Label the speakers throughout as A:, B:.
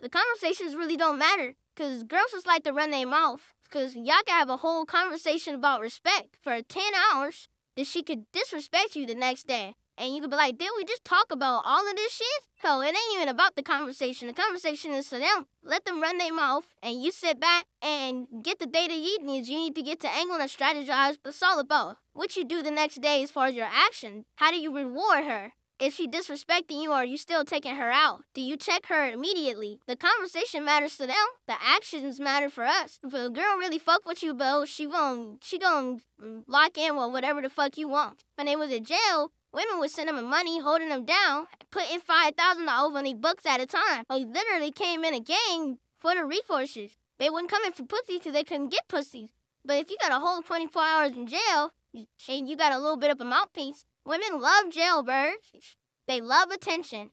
A: the conversations really don't matter. Because girls just like to run their mouth. Because y'all can have a whole conversation about respect for 10 hours. Then she could disrespect you the next day. And you could be like, did we just talk about all of this shit? Hell, it ain't even about the conversation. The conversation is for them. Let them run their mouth, and you sit back and get the data you need. You need to get to angle and strategize. It's all about what you do the next day as far as your action. How do you reward her? Is she disrespecting you, or are you still taking her out? Do you check her immediately? The conversation matters to them. The actions matter for us. If a girl really fuck with you, bro, she gon' lock in with whatever the fuck you want. When they was in jail, women would send them money, holding them down, putting $5,000 on their books at a time. They literally came in a gang for the resources. They wasn't coming for pussy because they couldn't get pussies. But if you got a whole 24 hours in jail, and you got a little bit of a mouthpiece, women love jailbirds. They love attention.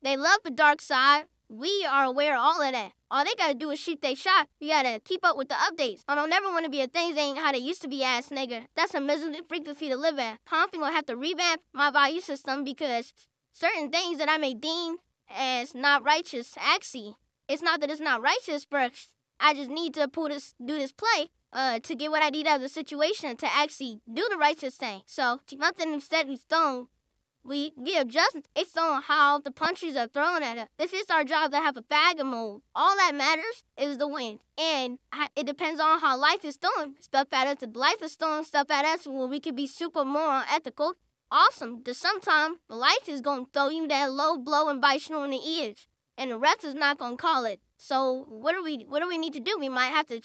A: They love the dark side. We are aware of all of that. All they gotta do is shoot they shot. You gotta keep up with the updates. I don't never want to be a things ain't how they used to be ass nigga. That's a miserable frequency to live at. Constantly gonna have to revamp my value system because certain things that I may deem as not righteous, actually, it's not that it's not righteous, but I just need to do this play to get what I need out of the situation to actually do the righteous thing. So nothing is set in stone. We give justice. It's on how the punches are thrown at us. This is our job to have a bag of mold. All that matters is the win. And it depends on how life is throwing stuff at us. If life is throwing stuff at us where we could be super moral, ethical, awesome. But sometimes life is going to throw you that low blow and bite you in the ears. And the rest is not going to call it. So what do we need to do? We might have to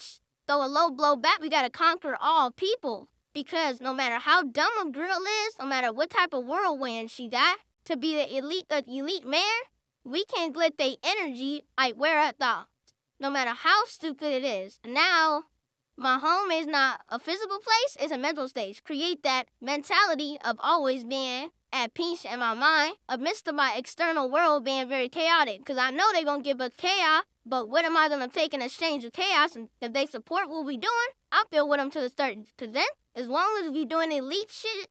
A: throw a low blow back. We got to conquer all people. Because no matter how dumb a girl is, no matter what type of whirlwind she got, to be the elite man, we can't let their energy like wear us out. No matter how stupid it is. Now, my home is not a physical place, it's a mental stage. Create that mentality of always being at peace in my mind amidst of my external world being very chaotic. Because I know they're going to give us chaos, but what am I going to take in exchange of chaos? And if they support what we doing, I'll feel with them to the certain. Because then, as long as we doing elite shit,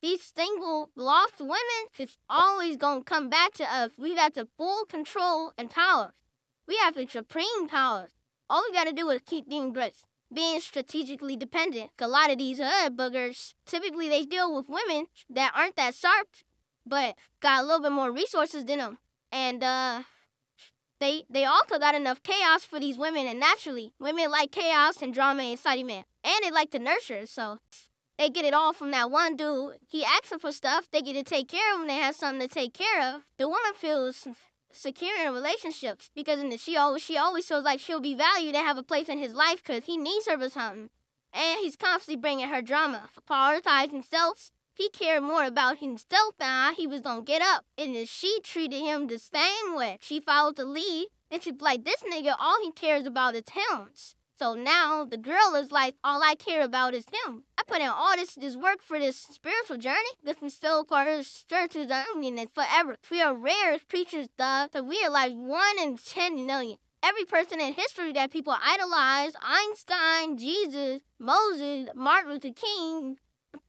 A: these single lost women, it's always going to come back to us. We got the full control and power. We have the supreme power. All we got to do is keep being bricks. Being strategically dependent. A lot of these hood boogers, typically they deal with women that aren't that sharp, but got a little bit more resources than them. And they also got enough chaos for these women, and naturally, women like chaos and drama and excitement. And they like to nurture, so they get it all from that one dude. He asking for stuff, they get to take care of him, they have something to take care of. The woman feels secure in relationships because she always feels like she'll be valued and have a place in his life because he needs her for something. And he's constantly bringing her drama. For prioritizing himself, he cared more about himself than how he was gonna get up. And she treated him the same way. She followed the lead, and she's like, this nigga, all he cares about is him. So now the girl is like, all I care about is him. I put in all this work for this spiritual journey. This is so called spiritual journey, and it's forever. We are rare creatures, dog. So we are like 1 in 10 million. Every person in history that people idolize, Einstein, Jesus, Moses, Martin Luther King,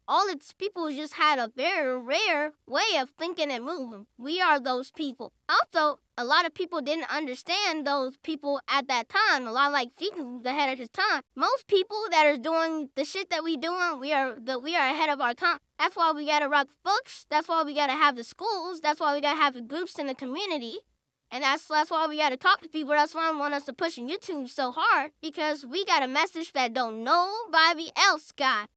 A: all its people just had a very rare way of thinking and moving. We are those people. Also, a lot of people didn't understand those people at that time. A lot like Jesus was ahead of his time. Most people that are doing the shit that we doing, we are ahead of our time. That's why we gotta rock books. That's why we gotta have the schools. That's why we gotta have the groups in the community. And that's why we gotta talk to people. That's why I want us to push YouTube so hard. Because we got a message that don't nobody else got.